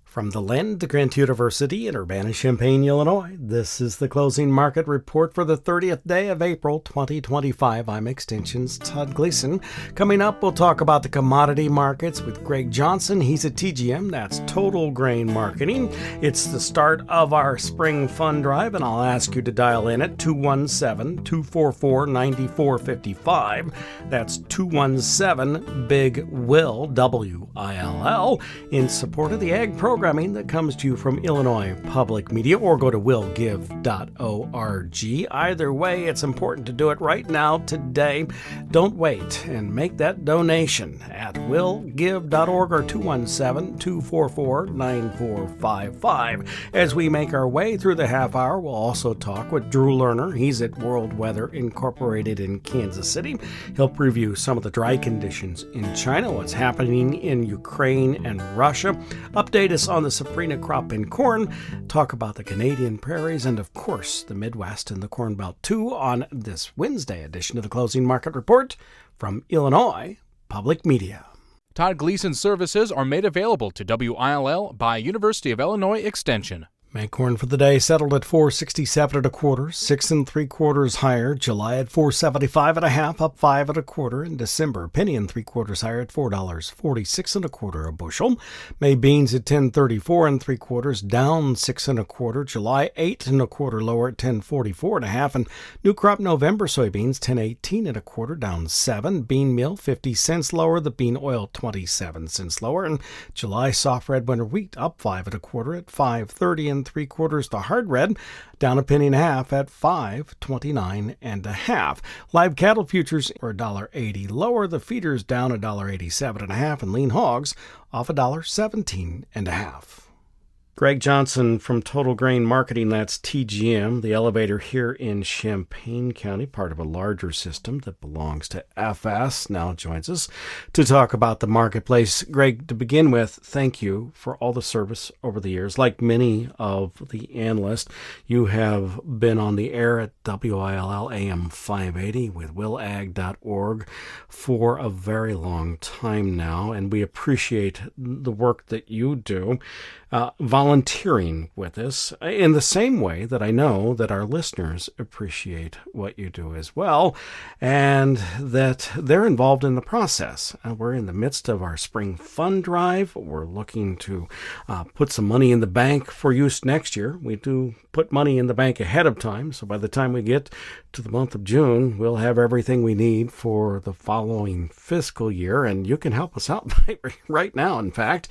From the land of Grant University in Urbana-Champaign, Illinois, this is the closing market report for the 30th day of April 2025. I'm Extension's Todd Gleason. Coming up, we'll talk about the commodity markets with Greg Johnson. He's at TGM, that's Total Grain Marketing. It's the start of our spring fund drive, and I'll ask you to dial in at 217-244-9455. That's 217-BIG-WILL, W-I-L-L, in support of the ag programming that comes to you from Illinois Public Media, or go to willgive.org. Either way, it's important to do it right now, today. Don't wait, and make that donation at willgive.org or 217-244-9455. As we make our way through the half hour, we'll also talk with Drew Lerner. He's at World Weather Incorporated in Kansas City. He'll preview some of the dry conditions in China, what's happening in Ukraine and Russia, update us on the safrinha crop in corn, talk about the Canadian prairies, and of course the Midwest and the Corn Belt too on this Wednesday edition of the Closing Market Report from Illinois Public Media. Todd Gleason services are made available to WILL by University of Illinois Extension. May corn for the day settled at $4.67 1/4, 6 3/4 higher. July at $4.75 1/2, up 5 1/4. In December, penny and 3/4 higher at $4.46 1/4 a bushel. May beans at $10.34 3/4, down 6 1/4. July 8 1/4 lower at $10.44 1/2, and new crop November soybeans $10.18 1/4, down 7. Bean meal 50 cents lower. The bean oil 27 cents lower. And July soft red winter wheat up 5 1/4 at $5.30 3/4. The hard red down a penny and a half at $5.29 1/2. Live cattle futures are $1.80 lower. The feeders down $1.87 1/2, and lean hogs off $1.17 1/2. Greg Johnson from Total Grain Marketing, that's TGM, the elevator here in Champaign County, part of a larger system that belongs to FS, now joins us to talk about the marketplace. Greg, to begin with, thank you for all the service over the years. Like many of the analysts, you have been on the air at WILL AM 580 with willag.org for a very long time now, and we appreciate the work that you do. Volunteering with us in the same way that I know that our listeners appreciate what you do as well, and that they're involved in the process. We're in the midst of our spring fund drive. We're looking to put some money in the bank for use next year. We do put money in the bank ahead of time, so by the time we get to the month of June, we'll have everything we need for the following fiscal year, and you can help us out right now, in fact,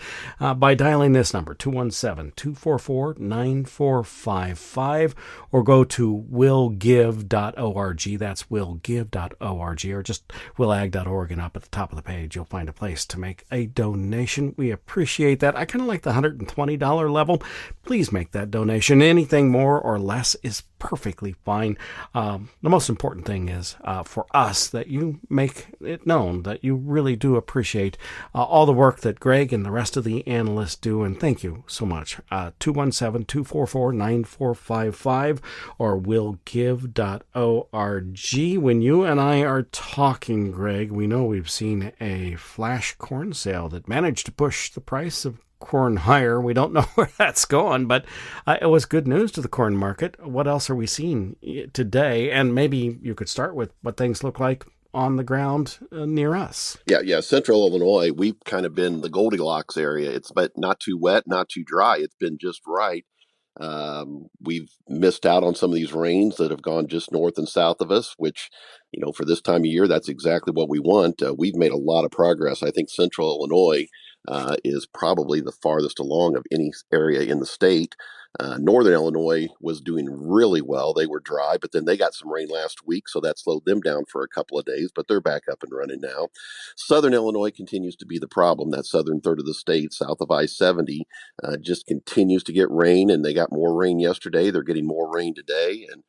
by dialing this number, 217-244-9455, or go to willgive.org. That's willgive.org, or just willag.org, and up at the top of the page, you'll find a place to make a donation. We appreciate that. I kind of like the $120 level. Please make that donation. Anything more or less is perfectly fine. The most important thing is for us that you make it known that you really do appreciate all the work that Greg and the rest of the analysts do, and thank you so much. 217-244-9455 or willgive.org. When you and I are talking, Greg, we know we've seen a flash corn sale that managed to push the price of corn higher. We don't know where that's going, but it was good news to the corn market. What else are we seeing today? And maybe you could start with what things look like on the ground near us. Yeah. Central Illinois, we've kind of been the Goldilocks area. It's but not too wet, not too dry. It's been just right. We've missed out on some of these rains that have gone just north and south of us, which, for this time of year, that's exactly what we want. We've made a lot of progress. I think Central Illinois is probably the farthest along of any area in the state. Northern Illinois was doing really well. They were dry, but then they got some rain last week, so that slowed them down for a couple of days, but they're back up and running now. Southern Illinois continues to be the problem. That southern third of the state, south of I-70, just continues to get rain, and they got more rain yesterday. They're getting more rain today, and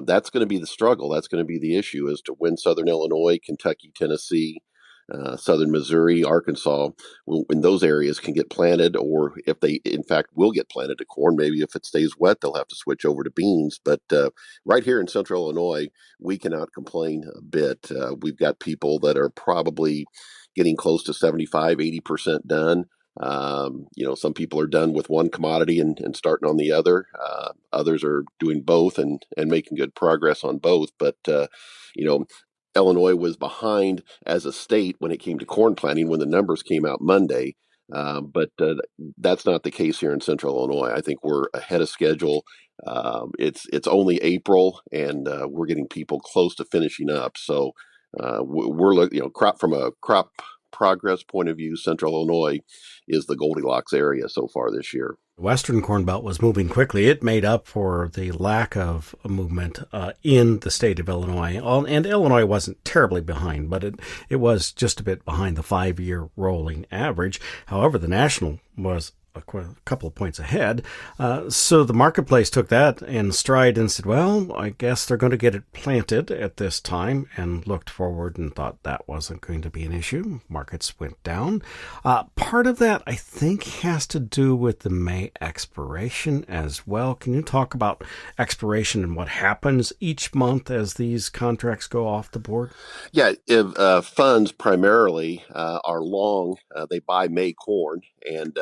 that's going to be the struggle. That's going to be the issue as to when Southern Illinois, Kentucky, Tennessee, southern Missouri, Arkansas, when those areas can get planted, or if they in fact will get planted to corn. Maybe if it stays wet, they'll have to switch over to beans. But right here in Central Illinois, we cannot complain a bit. We've got people that are probably getting close to 75, 80% done. Some people are done with one commodity and starting on the other. Others are doing both and making good progress on both. But, you know, Illinois was behind as a state when it came to corn planting when the numbers came out Monday. But that's not the case here in Central Illinois. I think we're ahead of schedule. It's only April, and we're getting people close to finishing up. So we're looking, crop from a crop progress point of view. Central Illinois is the Goldilocks area so far this year. The Western Corn Belt was moving quickly. It made up for the lack of movement in the state of Illinois. And Illinois wasn't terribly behind, but it was just a bit behind the 5-year rolling average. However, the national was a couple of points ahead. So the marketplace took that in stride and said, well, I guess they're going to get it planted at this time, and looked forward and thought that wasn't going to be an issue. Markets went down. Part of that, I think, has to do with the May expiration as well. Can you talk about expiration and what happens each month as these contracts go off the board? Yeah, if funds primarily are long, they buy May corn, and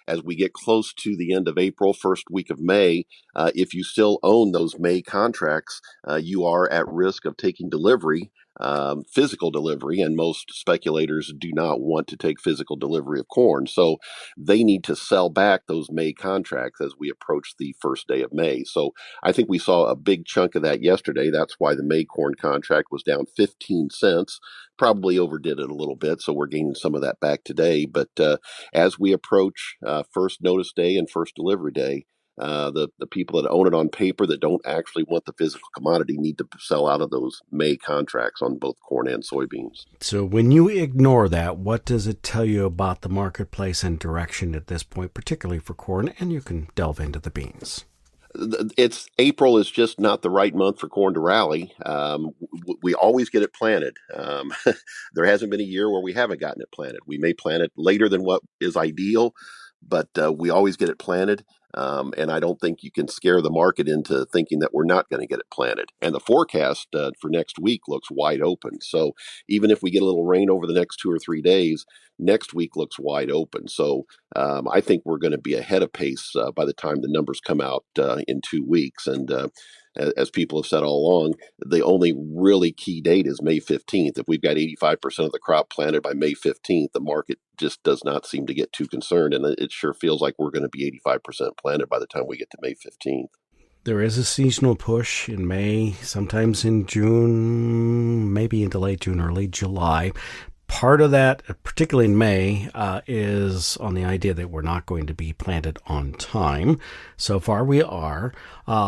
as we get close to the end of April, first week of May, if you still own those May contracts, you are at risk of taking delivery, physical delivery, and most speculators do not want to take physical delivery of corn. So they need to sell back those May contracts as we approach the first day of May. So I think we saw a big chunk of that yesterday. That's why the May corn contract was down 15 cents. Probably overdid it a little bit, so we're gaining some of that back today. But as we approach first notice day and first delivery day, the people that own it on paper that don't actually want the physical commodity need to sell out of those May contracts on both corn and soybeans. So when you ignore that, what does it tell you about the marketplace and direction at this point, particularly for corn? And you can delve into the beans. April is just not the right month for corn to rally. We always get it planted. There hasn't been a year where we haven't gotten it planted. We may plant it later than what is ideal, but we always get it planted. And I don't think you can scare the market into thinking that we're not going to get it planted. And the forecast for next week looks wide open. So even if we get a little rain over the next 2 or 3 days, next week looks wide open. So I think we're going to be ahead of pace by the time the numbers come out in 2 weeks. And as people have said all along, the only really key date is May 15th. If we've got 85% of the crop planted by May 15th, the market just does not seem to get too concerned. And it sure feels like we're going to be 85% planted by the time we get to May 15th. There is a seasonal push in May, sometimes in June, maybe into late June, early July. Part of that, particularly in May, is on the idea that we're not going to be planted on time. So far we are.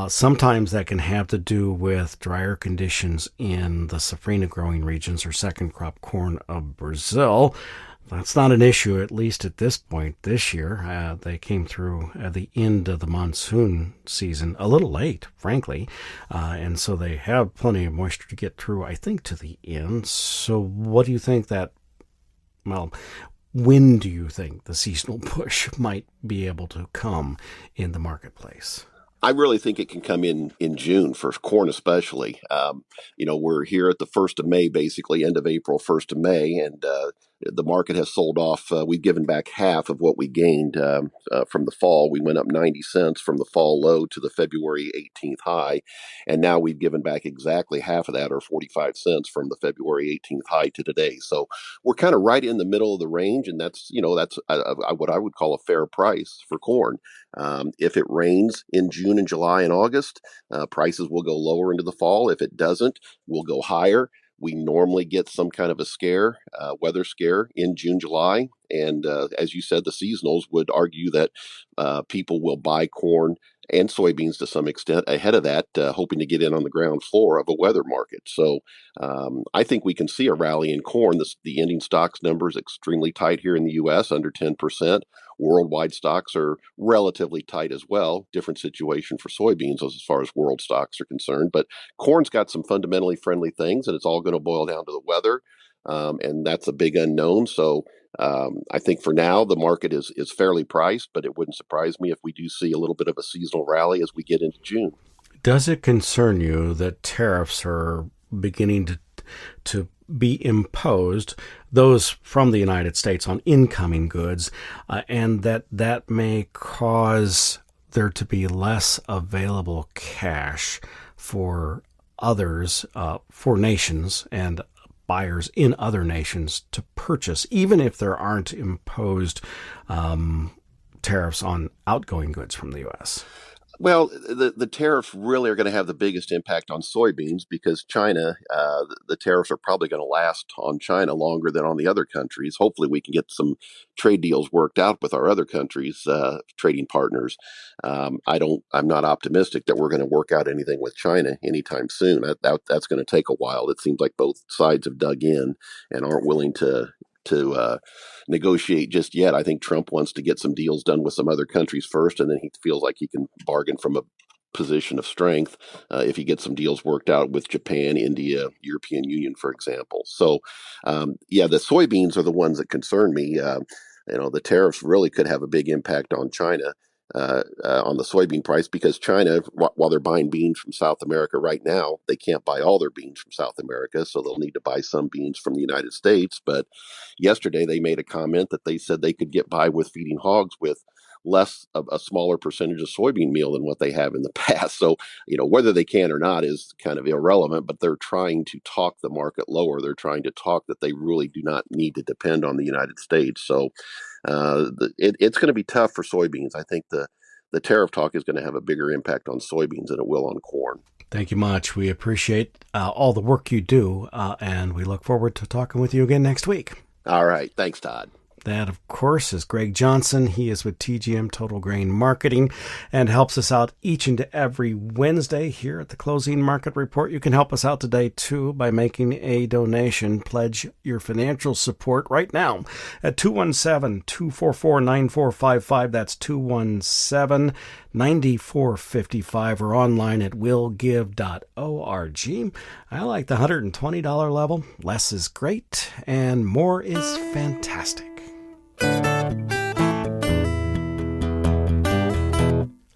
Sometimes that can have to do with drier conditions in the safrinha growing regions or second crop corn of Brazil. That's not an issue, at least at this point this year. They came through at the end of the monsoon season a little late, frankly, and so they have plenty of moisture to get through, I think, to the end. So what do you think when do you think the seasonal push might be able to come in the marketplace? I really think it can come in June for corn, especially. We're here at the 1st of May, basically end of April, 1st of May, and the market has sold off. We've given back half of what we gained from the fall. We went up 90 cents from the fall low to the February 18th high, and now we've given back exactly half of that, or 45 cents, from the February 18th high to today. So we're kind of right in the middle of the range, and that's what I would call a fair price for corn. If it rains in June and July and August, prices will go lower into the fall. If it doesn't, we'll go higher. We normally get some kind of a weather scare in June, July. And as you said, the seasonals would argue that people will buy corn and soybeans to some extent ahead of that, hoping to get in on the ground floor of a weather market. So I think we can see a rally in corn. The ending stocks number is extremely tight here in the U.S., under 10%. Worldwide stocks are relatively tight as well. Different situation for soybeans as far as world stocks are concerned. But corn's got some fundamentally friendly things, and it's all going to boil down to the weather. And that's a big unknown. So I think for now, the market is fairly priced, but it wouldn't surprise me if we do see a little bit of a seasonal rally as we get into June. Does it concern you that tariffs are beginning to be imposed, those from the United States, on incoming goods, and that may cause there to be less available cash for others, for nations and buyers in other nations to purchase, even if there aren't imposed tariffs on outgoing goods from the U.S. Well, the tariffs really are going to have the biggest impact on soybeans because China, the tariffs are probably going to last on China longer than on the other countries. Hopefully, we can get some trade deals worked out with our other countries, trading partners. I'm not optimistic that we're going to work out anything with China anytime soon. That's going to take a while. It seems like both sides have dug in and aren't willing to negotiate just yet. I think Trump wants to get some deals done with some other countries first, and then he feels like he can bargain from a position of strength if he gets some deals worked out with Japan, India, European Union, for example. So, yeah, the soybeans are the ones that concern me. The tariffs really could have a big impact on China. On the soybean price because China, while they're buying beans from South America right now, they can't buy all their beans from South America, so they'll need to buy some beans from the United States. But yesterday they made a comment that they said they could get by with feeding hogs with less of a smaller percentage of soybean meal than what they have in the past. So, whether they can or not is kind of irrelevant, but they're trying to talk the market lower. They're trying to talk that they really do not need to depend on the United States. So it's going to be tough for soybeans. I think the tariff talk is going to have a bigger impact on soybeans than it will on corn. Thank you much. We appreciate all the work you do, and we look forward to talking with you again next week. All right. Thanks, Todd. That, of course, is Greg Johnson. He is with TGM Total Grain Marketing and helps us out each and every Wednesday here at the Closing Market Report. You can help us out today, too, by making a donation. Pledge your financial support right now at 217-244-9455. That's 217-9455 or online at willgive.org. I like the $120 level. Less is great and more is fantastic.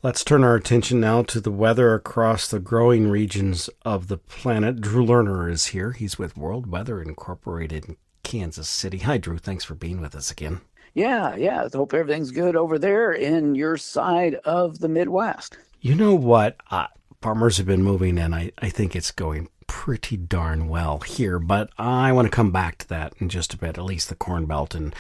Let's turn our attention now to the weather across the growing regions of the planet. Drew Lerner is here. He's with World Weather Incorporated in Kansas City. Hi, Drew. Thanks for being with us again. Yeah. I hope everything's good over there in your side of the Midwest. You know what? Farmers have been moving, and I think it's going pretty darn well here, but I want to come back to that in just a bit, at least the Corn Belt and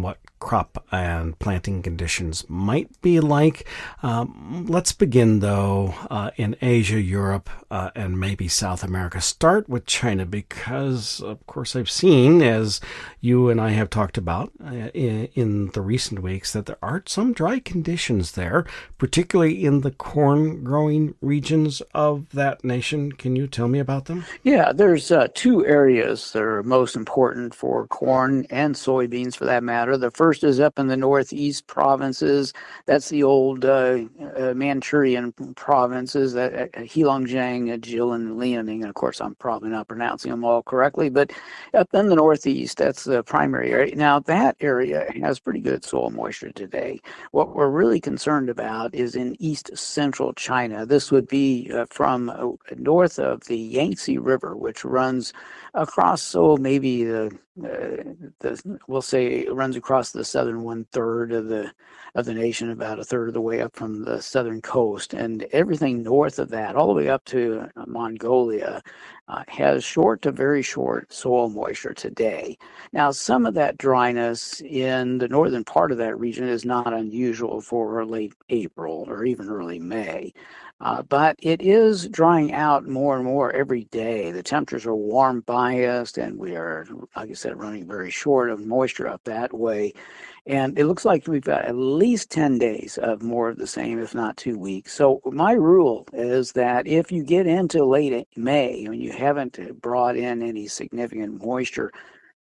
what crop and planting conditions might be like. Let's begin, though, in Asia, Europe, and maybe South America. Start with China because, of course, I've seen, as you and I have talked about in the recent weeks, that there are some dry conditions there, particularly in the corn-growing regions of that nation. Can you tell me about them? Yeah, there's two areas that are most important for corn and soybeans, for that matter. The first is up in the northeast provinces. That's the old Manchurian provinces, Heilongjiang, Jilin, Liaoning. And of course, I'm probably not pronouncing them all correctly, but up in the northeast, that's the primary area. Now, that area has pretty good soil moisture today. What we're really concerned about is in east central China. This would be from north of the Yangtze River, which runs across, maybe we'll say it runs across the southern 1/3 of the nation, about 1/3 of the way up from the southern coast, and everything north of that, all the way up to Mongolia, has short to very short soil moisture today. Now, some of that dryness in the northern part of that region is not unusual for late April or even early May. But it is drying out more and more every day. The temperatures are warm biased, and we are, like I said, running very short of moisture up that way. And it looks like we've got at least 10 days of more of the same, if not 2 weeks. So my rule is that if you get into late May and you haven't brought in any significant moisture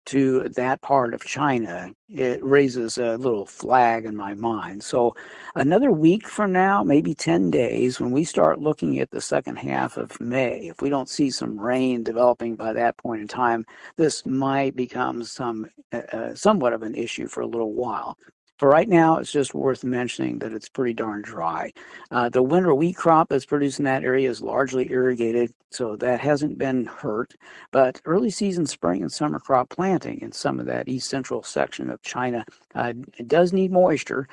to that part of China, it raises a little flag in my mind. So another week from now, maybe 10 days, when we start looking at the second half of May, if we don't see some rain developing by that point in time, this might become somewhat of an issue for a little while. For right now, it's just worth mentioning that it's pretty darn dry. The winter wheat crop that's produced in that area is largely irrigated, so that hasn't been hurt. But early season spring and summer crop planting in some of that east central section of China, it does need moisture.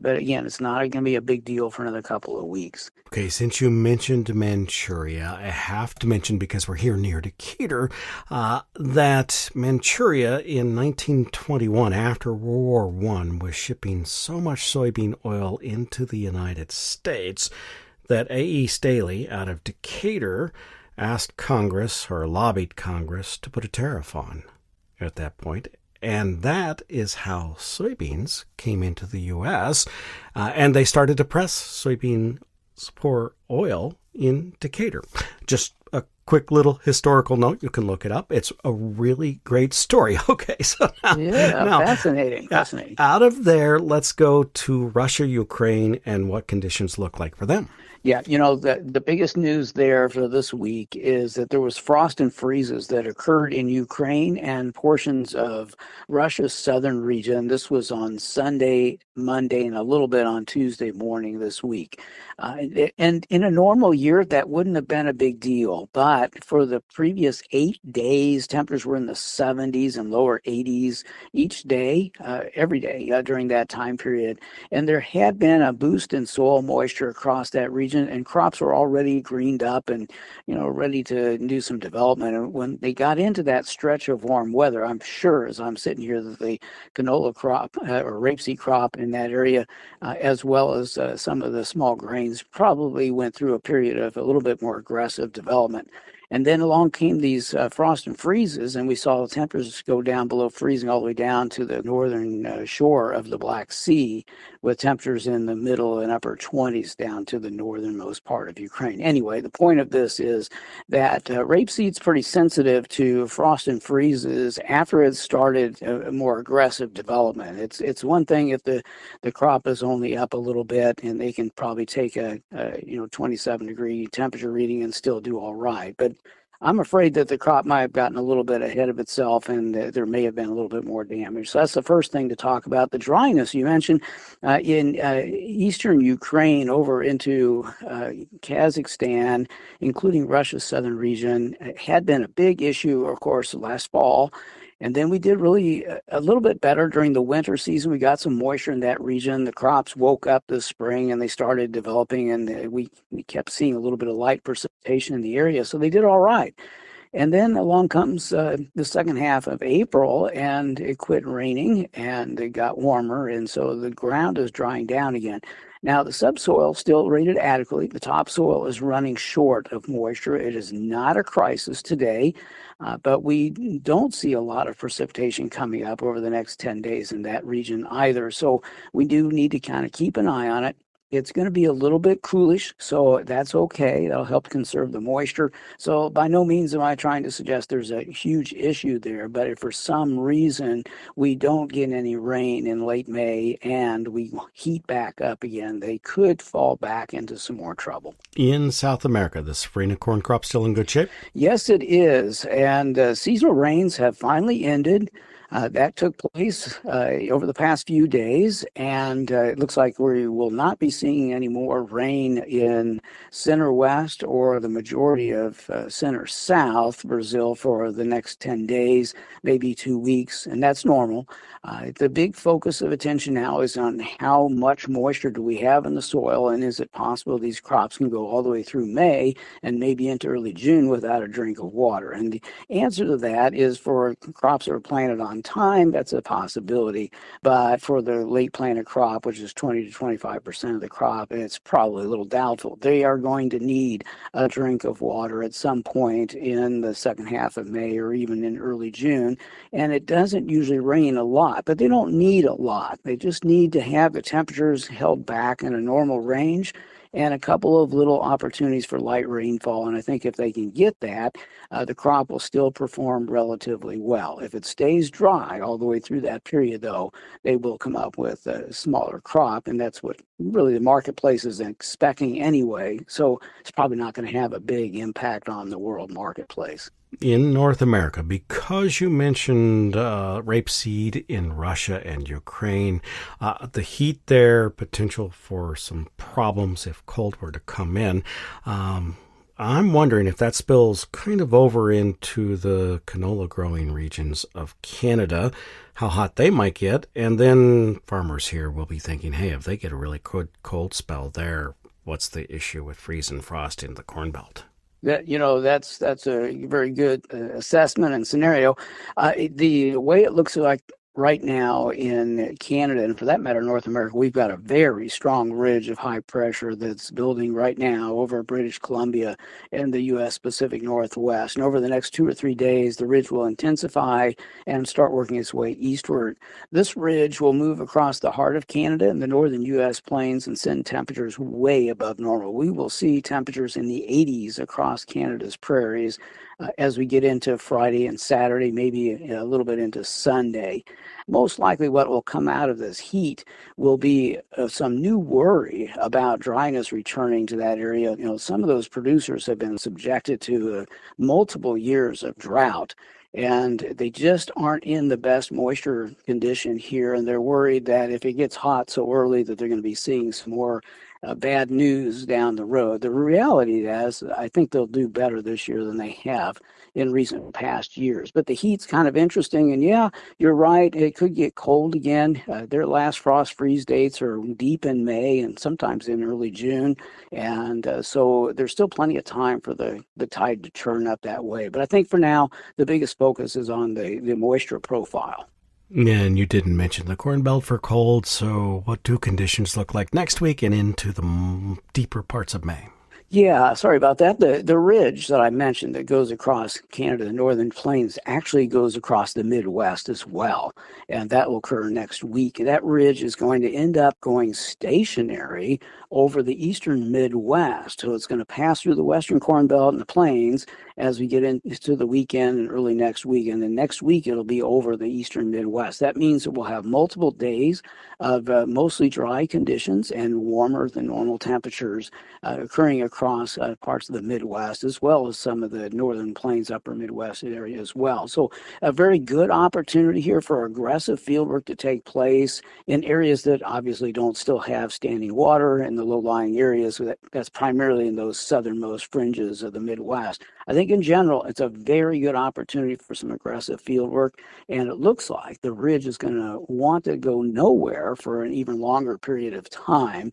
But again, it's not going to be a big deal for another couple of weeks. Okay, since you mentioned Manchuria, I have to mention, because we're here near Decatur, that Manchuria in 1921, after World War I, was shipping so much soybean oil into the United States that A.E. Staley out of Decatur asked Congress, or lobbied Congress, to put a tariff on at that point. And that is how soybeans came into the U.S., and they started to press soybean for oil in Decatur. Just a quick little historical note. You can look it up. It's a really great story. Okay, so now, fascinating. Out of there, let's go to Russia, Ukraine, and what conditions look like for them. Yeah, the biggest news there for this week is that there was frost and freezes that occurred in Ukraine and portions of Russia's southern region. This was on Sunday, Monday, and a little bit on Tuesday morning this week. And in a normal year, that wouldn't have been a big deal. But for the previous 8 days, temperatures were in the 70s and lower 80s each day, every day during that time period. And there had been a boost in soil moisture across that region, and crops were already greened up and, ready to do some development. And when they got into that stretch of warm weather, I'm sure, as I'm sitting here, that the canola crop or rapeseed crop in that area, as well as some of the small grains, probably went through a period of a little bit more aggressive development. And then along came these frost and freezes, and we saw temperatures go down below freezing all the way down to the northern shore of the Black Sea, with temperatures in the middle and upper 20s down to the northernmost part of Ukraine. Anyway, the point of this is that rapeseed's pretty sensitive to frost and freezes after it started a more aggressive development. It's one thing if the crop is only up a little bit and they can probably take a 27-degree temperature reading and still do all right. But I'm afraid that the crop might have gotten a little bit ahead of itself, and there may have been a little bit more damage. So that's the first thing to talk about. The dryness you mentioned in eastern Ukraine over into Kazakhstan, including Russia's southern region, had been a big issue, of course, last fall. And then we did really a little bit better during the winter season. We got some moisture in that region. The crops woke up this spring and they started developing, and we kept seeing a little bit of light precipitation in the area. So they did all right. And then along comes the second half of April, and it quit raining and it got warmer. And so the ground is drying down again. Now, the subsoil still rated adequately. The topsoil is running short of moisture. It is not a crisis today, but we don't see a lot of precipitation coming up over the next 10 days in that region either. So we do need to kind of keep an eye on it. It's going to be a little bit coolish, so that's okay. That'll help conserve the moisture. So by no means am I trying to suggest there's a huge issue there, but if for some reason we don't get any rain in late May and we heat back up again, they could fall back into some more trouble. In South America, the safrinha corn crop still in good shape? Yes, it is. And seasonal rains have finally ended. That took place over the past few days, and it looks like we will not be seeing any more rain in center west or the majority of center south Brazil for the next 10 days, maybe 2 weeks, and that's normal. The big focus of attention now is on how much moisture do we have in the soil, and is it possible these crops can go all the way through May and maybe into early June without a drink of water? And the answer to that is, for crops that are planted on time, that's a possibility. But for the late planted crop, which is 20 to 25% of the crop, it's probably a little doubtful. They are going to need a drink of water at some point in the second half of May or even in early June. And it doesn't usually rain a lot, but they don't need a lot. They just need to have the temperatures held back in a normal range and a couple of little opportunities for light rainfall. And I think if they can get that, the crop will still perform relatively well. If it stays dry all the way through that period, though, they will come up with a smaller crop, and that's what really the marketplace is expecting anyway. So it's probably not going to have a big impact on the world marketplace. In North America, because you mentioned rapeseed in Russia and Ukraine, the heat there, potential for some problems if cold were to come in. I'm wondering if that spills kind of over into the canola growing regions of Canada, how hot they might get. And then farmers here will be thinking, hey, if they get a really good cold spell there, what's the issue with freeze and frost in the Corn Belt? That's a very good assessment and scenario. The way it looks like right now in Canada, and for that matter, North America, we've got a very strong ridge of high pressure that's building right now over British Columbia and the U.S. Pacific Northwest. And over the next 2 or 3 days, the ridge will intensify and start working its way eastward. This ridge will move across the heart of Canada and the northern U.S. plains and send temperatures way above normal. We will see temperatures in the 80s across Canada's prairies as we get into Friday and Saturday, maybe a little bit into Sunday. Most likely what will come out of this heat will be some new worry about dryness returning to that area. Some of those producers have been subjected to multiple years of drought, and they just aren't in the best moisture condition here, and they're worried that if it gets hot so early that they're going to be seeing some more bad news down the road. The reality is, I think they'll do better this year than they have in recent past years. But the heat's kind of interesting, and yeah, you're right, it could get cold again. Their last frost freeze dates are deep in May and sometimes in early June, and so there's still plenty of time for the tide to turn up that way. But I think for now, the biggest focus is on the moisture profile. And you didn't mention the Corn Belt for cold, so what do conditions look like next week and into the deeper parts of May? Yeah, sorry about that. The ridge that I mentioned that goes across Canada, the northern plains, actually goes across the Midwest as well, and that will occur next week. That ridge is going to end up going stationary over the eastern Midwest, so it's going to pass through the western Corn Belt and the plains as we get into the weekend and early next week. And then next week, it'll be over the eastern Midwest. That means that we'll have multiple days of mostly dry conditions and warmer than normal temperatures occurring across parts of the Midwest, as well as some of the northern plains, upper Midwest area as well. So a very good opportunity here for aggressive fieldwork to take place in areas that obviously don't still have standing water in the low-lying areas. So that's primarily in those southernmost fringes of the Midwest. I think in general, it's a very good opportunity for some aggressive field work, and it looks like the ridge is going to want to go nowhere for an even longer period of time.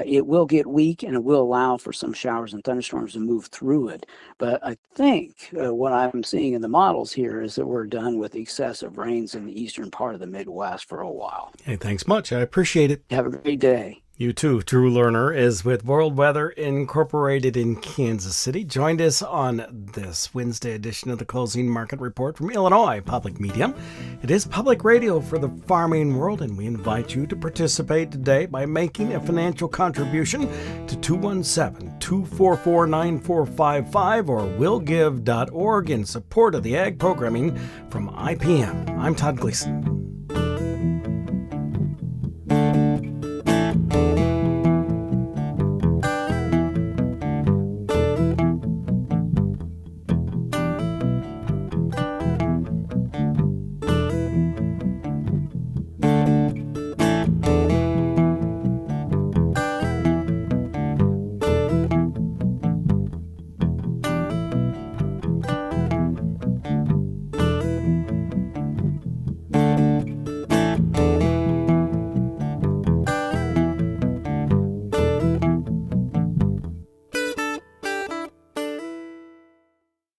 It will get weak, and it will allow for some showers and thunderstorms to move through it. But I think what I'm seeing in the models here is that we're done with excessive rains in the eastern part of the Midwest for a while. Hey, thanks much. I appreciate it. Have a great day. You too. Drew Lerner is with World Weather Incorporated in Kansas City. Joined us on this Wednesday edition of the Closing Market Report from Illinois Public Media. It is public radio for the farming world, and we invite you to participate today by making a financial contribution to 217-244-9455 or willgive.org in support of the ag programming from IPM. I'm Todd Gleason.